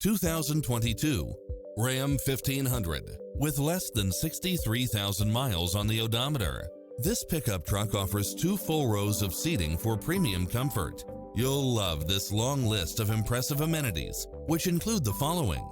2022 Ram 1500 with less than 63,000 miles on the odometer. This pickup truck offers 2 full rows of seating for premium comfort. You'll love this long list of impressive amenities, which include the following: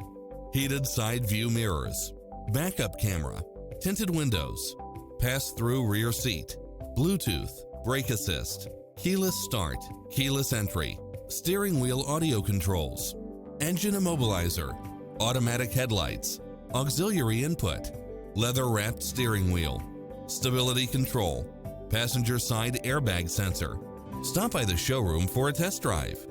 heated side view mirrors, backup camera, tinted windows, pass-through rear seat, Bluetooth, brake assist, keyless start, keyless entry, steering wheel audio controls, engine immobilizer, automatic headlights, auxiliary input, leather-wrapped steering wheel, stability control, passenger side airbag sensor. Stop by the showroom for a test drive.